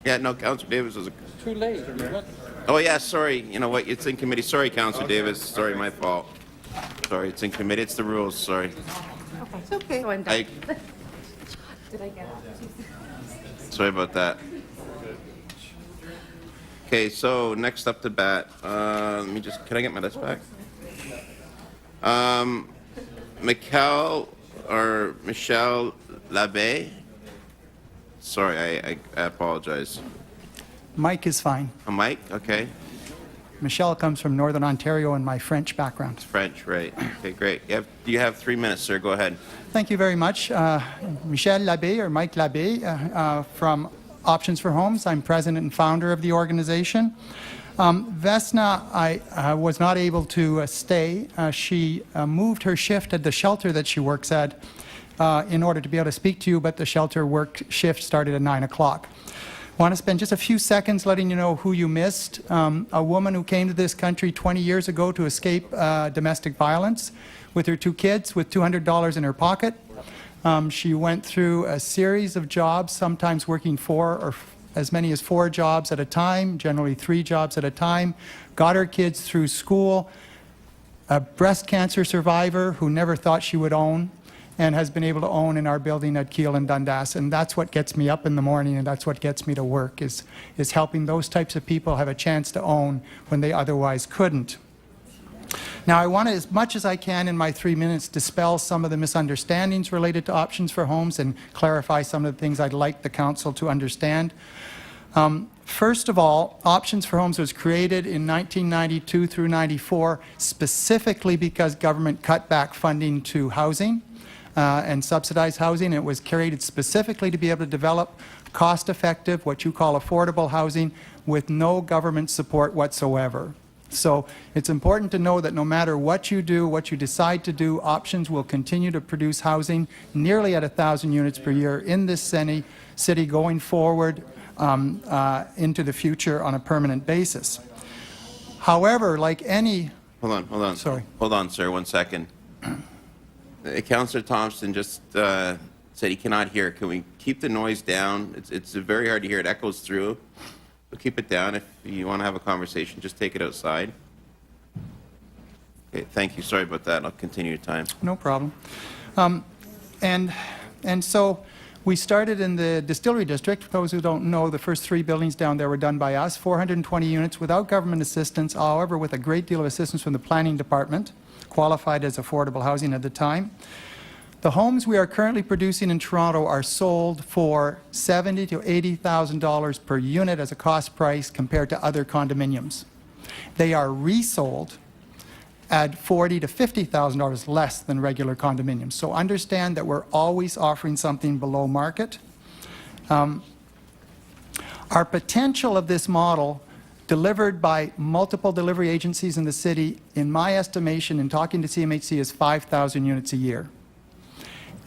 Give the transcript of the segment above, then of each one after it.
Yeah, no, Councillor Davis was a... Too late. Oh, yeah, sorry. You know what? It's in committee. Sorry, Councillor Davis. Sorry, my fault. Sorry, it's in committee. It's the rules. Sorry. Okay. It's okay. So I'm done. Did I get it? Sorry about that. Okay, so next up to bat. Let me just... Can I get my list back? Michelle Labbé. Sorry, I apologize. Mike is fine. Mike, okay. Michelle comes from Northern Ontario and my French background. French, right. Okay, great. You have 3 minutes, sir. Go ahead. Thank you very much. Michel Labbé, or Mike Labbé, from Options for Homes. I'm president and founder of the organization. Vesna, I was not able to stay. She moved her shift at the shelter that she works at in order to be able to speak to you, but the shelter work shift started at 9 o'clock. I want to spend just a few seconds letting you know who you missed. A woman who came to this country 20 years ago to escape domestic violence with her 2 kids with $200 in her pocket. She went through a series of jobs, sometimes working 4 or as many as 4 jobs at a time, generally 3 jobs at a time, got her kids through school, a breast cancer survivor who never thought she would own, and has been able to own in our building at Keele and Dundas. And that's what gets me up in the morning, and that's what gets me to work, is helping those types of people have a chance to own when they otherwise couldn't. Now, I want to, as much as I can in my 3 minutes, dispel some of the misunderstandings related to Options for Homes and clarify some of the things I'd like the Council to understand. First of all, Options for Homes was created in 1992 through 94 specifically because government cut back funding to housing and subsidized housing. It was created specifically to be able to develop cost-effective, what you call affordable housing, with no government support whatsoever. So it's important to know that no matter what you do, what you decide to do, Options will continue to produce housing nearly at 1,000 units per year in this city going forward into the future on a permanent basis. However, like any... Hold on. Sorry. Hold on, sir, 1 second. Councillor Thompson just said he cannot hear. Can we keep the noise down? It's very hard to hear. It echoes through. So keep it down. If you want to have a conversation, just take it outside. Okay, thank you. Sorry about that. I'll continue your time. No problem. And so we started in the Distillery District. For those who don't know, the first 3 buildings down there were done by us, 420 units without government assistance, however, with a great deal of assistance from the Planning Department, qualified as affordable housing at the time. The homes we are currently producing in Toronto are sold for $70,000 to $80,000 per unit as a cost price compared to other condominiums. They are resold at $40,000 to $50,000 less than regular condominiums. So understand that we're always offering something below market. Our potential of this model, delivered by multiple delivery agencies in the city, in my estimation, in talking to CMHC, is 5,000 units a year.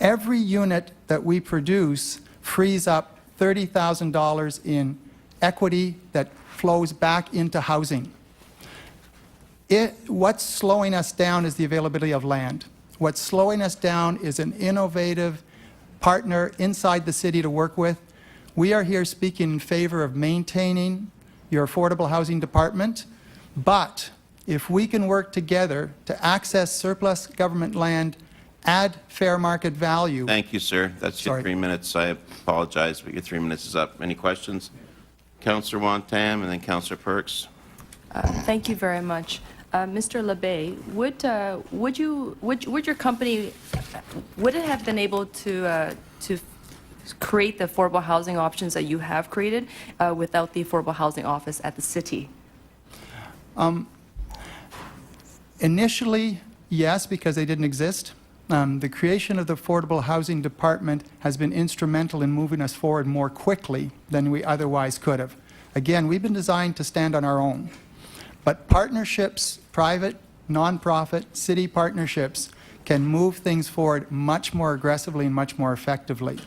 Every unit that we produce frees up $30,000 in equity that flows back into housing. What's slowing us down is the availability of land. What's slowing us down is an innovative partner inside the city to work with. We are here speaking in favor of maintaining your affordable housing department, but if we can work together to access surplus government land, add fair market value. Thank you, sir. That's your 3 minutes. I apologize, but your 3 minutes is up. Any questions? Councillor Wantam and then Councillor Perks. Thank you very much. Mr. Labbé, would your company, would it have been able to create the affordable housing options that you have created without the Affordable Housing Office at the city? Initially, yes, because they didn't exist. The creation of the Affordable Housing Department has been instrumental in moving us forward more quickly than we otherwise could have. Again, we've been designed to stand on our own. But partnerships, private, nonprofit, city partnerships, can move things forward much more aggressively and much more effectively.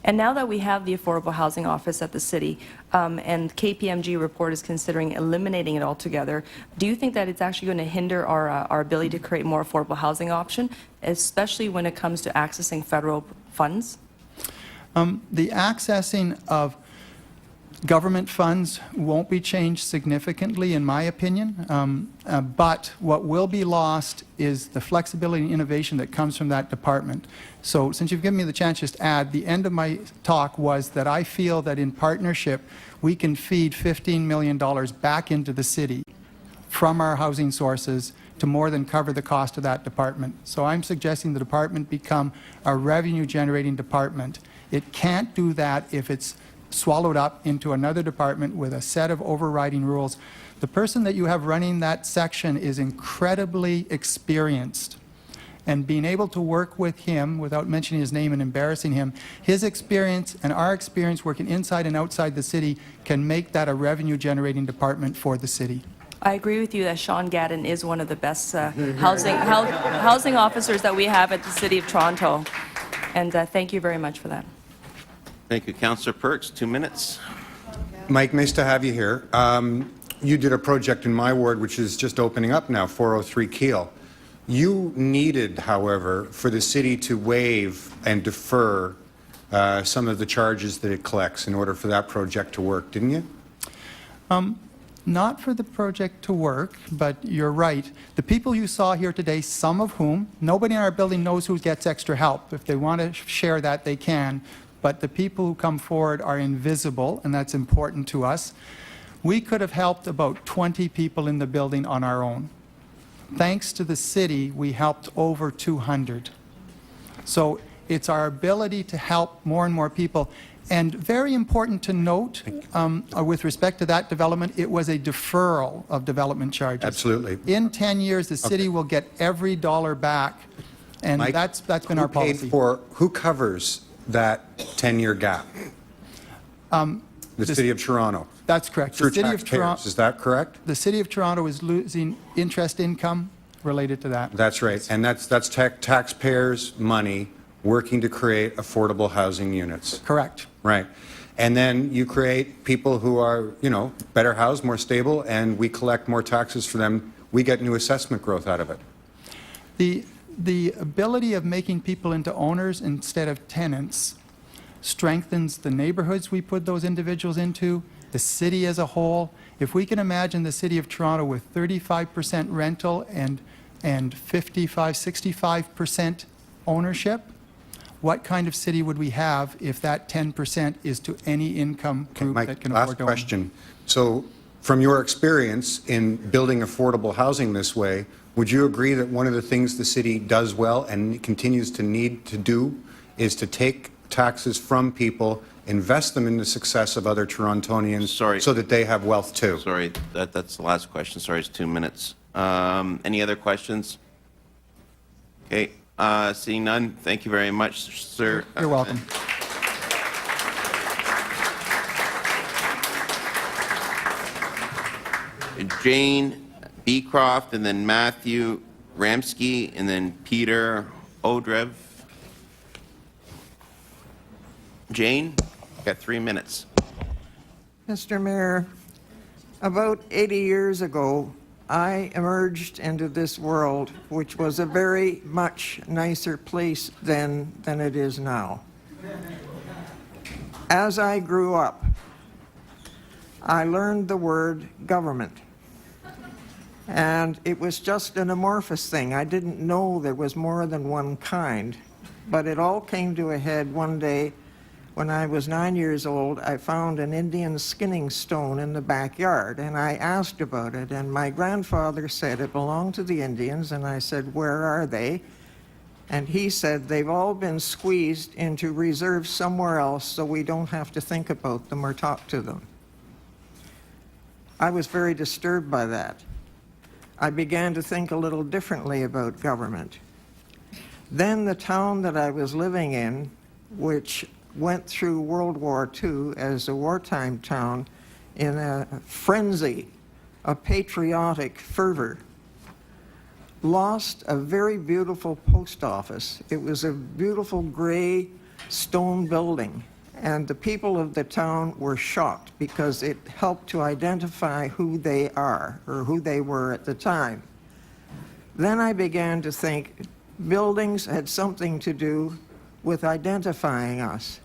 And now that we have the Affordable Housing Office at the city, and KPMG report is considering eliminating it altogether, do you think that it's actually going to hinder our ability to create more affordable housing option, especially when it comes to accessing federal funds? The accessing of Government funds won't be changed significantly, in my opinion, but what will be lost is the flexibility and innovation that comes from that department. So since you've given me the chance just to add, the end of my talk was that I feel that in partnership, we can feed $15 million back into the city from our housing sources to more than cover the cost of that department. So I'm suggesting the department become a revenue-generating department. It can't do that if it's swallowed up into another department with a set of overriding rules. The person that you have running that section is incredibly experienced. And being able to work with him, without mentioning his name and embarrassing him, his experience and our experience working inside and outside the city can make that a revenue-generating department for the city. I agree with you that Sean Gadden is one of the best housing officers that we have at the City of Toronto. And thank you very much for that. Thank you. Councillor Perks, 2 minutes. Mike, nice to have you here. You did a project in my ward, which is just opening up now, 403 Keel. You needed, however, for the city to waive and defer some of the charges that it collects in order for that project to work, didn't you? Not for the project to work, but you're right. The people you saw here today, some of whom, nobody in our building knows who gets extra help. If they want to share that, they can. But the people who come forward are invisible, and that's important to us. We could have helped about 20 people in the building on our own. Thanks to the city, we helped over 200. So it's our ability to help more and more people. And very important to note, with respect to that development, it was a deferral of development charges. Absolutely. In 10 years, the city will get every dollar back, and Mike, that's been our policy. Who covers that 10-year gap? The City of Toronto. That's correct. Through The City of taxpayers, Toronto, is that correct? the City of Toronto is losing interest income related to that. That's right, and that's taxpayers' money working to create affordable housing units. Correct. Right. And then you create people who are, better housed, more stable, and we collect more taxes for them. We get new assessment growth out of it. The ability of making people into owners instead of tenants strengthens the neighborhoods we put those individuals into, the city as a whole. If we can imagine the City of Toronto with 35% rental and 65% ownership, what kind of city would we have if that 10% is to any income group Mike, that can last afford to own? question. So from your experience in building affordable housing this way, would you agree that one of the things the city does well and continues to need to do is to take taxes from people, invest them in the success of other Torontonians so that they have wealth too? Sorry, that's the last question. Sorry, it's 2 minutes. Any other questions? Okay, seeing none, thank you very much, sir. You're welcome. Jane Beecroft, and then Matthew Ramsky, and then Peter Odrev. Jane, you got 3 minutes. Mr. Mayor, about 80 years ago, I emerged into this world, which was a very much nicer place than it is now. As I grew up, I learned the word government. And it was just an amorphous thing. I didn't know there was more than one kind. But it all came to a head one day when I was 9 years old. I found an Indian skinning stone in the backyard, and I asked about it. And my grandfather said it belonged to the Indians, and I said, "Where are they?" And he said, "They've all been squeezed into reserves somewhere else, so we don't have to think about them or talk to them." I was very disturbed by that. I began to think a little differently about government. Then the town that I was living in, which went through World War II as a wartime town in a frenzy, a patriotic fervor, lost a very beautiful post office. It was a beautiful gray stone building, and the people of the town were shocked because it helped to identify who they are, or who they were at the time. Then I began to think buildings had something to do with identifying us.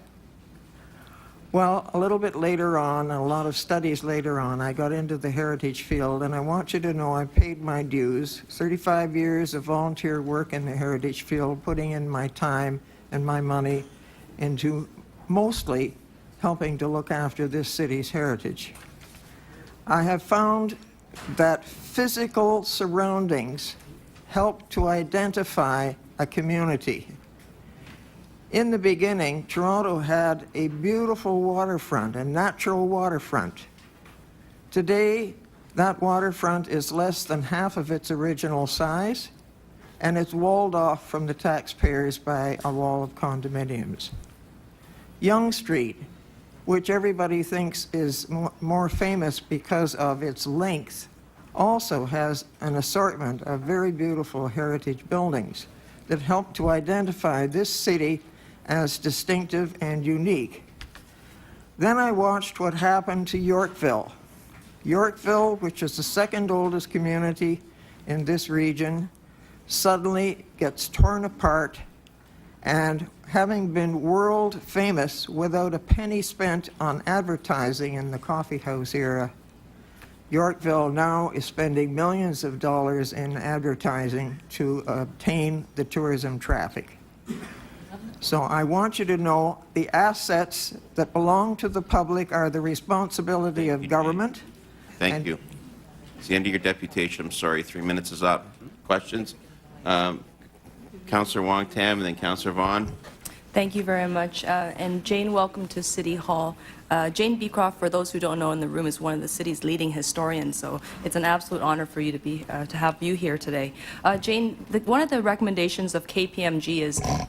Well, a little bit later on, a lot of studies later on, I got into the heritage field, and I want you to know I paid my dues. 35 years of volunteer work in the heritage field, putting in my time and my money into mostly helping to look after this city's heritage. I have found that physical surroundings help to identify a community. In the beginning, Toronto had a beautiful waterfront, a natural waterfront. Today, that waterfront is less than half of its original size, and it's walled off from the taxpayers by a wall of condominiums. Yonge Street, which everybody thinks is more famous because of its length, also has an assortment of very beautiful heritage buildings that help to identify this city as distinctive and unique. Then I watched what happened to Yorkville. Yorkville, which is the second oldest community in this region, suddenly gets torn apart, and having been world famous without a penny spent on advertising in the coffee house era, Yorkville now is spending millions of dollars in advertising to obtain the tourism traffic. So I want you to know the assets that belong to the public are the responsibility of government. Thank you. It's the end of your deputation. I'm sorry, 3 minutes is up. Questions? Councillor Wong Tam and then Councillor Vaughn. Thank you very much. And Jane, welcome to City Hall. Jane Beecroft, for those who don't know in the room, is one of the city's leading historians, so it's an absolute honor for you to have you here today. Jane, one of the recommendations of KPMG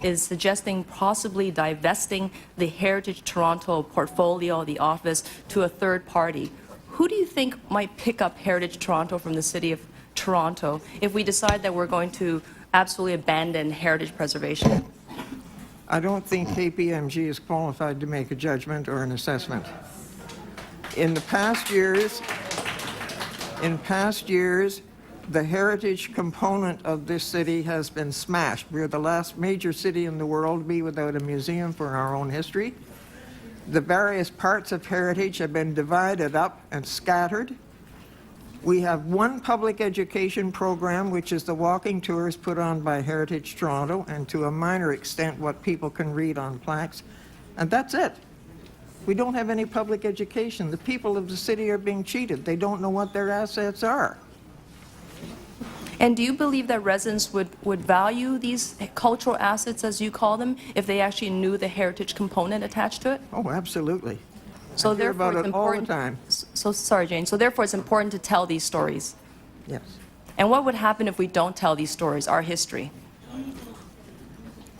is suggesting possibly divesting the Heritage Toronto portfolio, the office, to a third party. Who do you think might pick up Heritage Toronto from the City of Toronto if we decide that we're going to absolutely abandon heritage preservation? I don't think KPMG is qualified to make a judgment or an assessment. In past years, the heritage component of this city has been smashed. We're the last major city in the world to be without a museum for our own history. The various parts of heritage have been divided up and scattered. We have one public education program, which is the walking tours put on by Heritage Toronto, and to a minor extent what people can read on plaques, and that's it. We don't have any public education. The people of the city are being cheated. They don't know what their assets are. And do you believe that residents would value these cultural assets, as you call them, if they actually knew the heritage component attached to it? Oh, absolutely. So I hear therefore, about it's it all the important. time. So sorry, Jane. So therefore, it's important to tell these stories. Yes. And what would happen if we don't tell these stories, our history?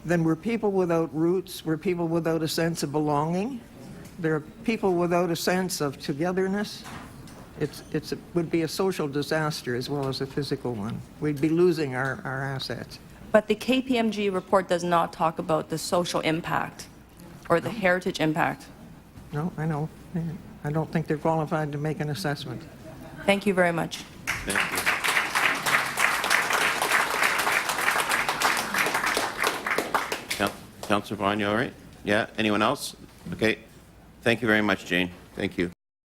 Then we're people without roots. We're people without a sense of belonging. There are people without a sense of togetherness. It would be a social disaster as well as a physical one. We'd be losing our assets. But the KPMG report does not talk about the social impact or the heritage impact. No, I know. I don't think they're qualified to make an assessment. Thank you very much. Thank you. Councillor Vaughn, you all right? Yeah, anyone else? Okay. Thank you very much, Jane. Thank you.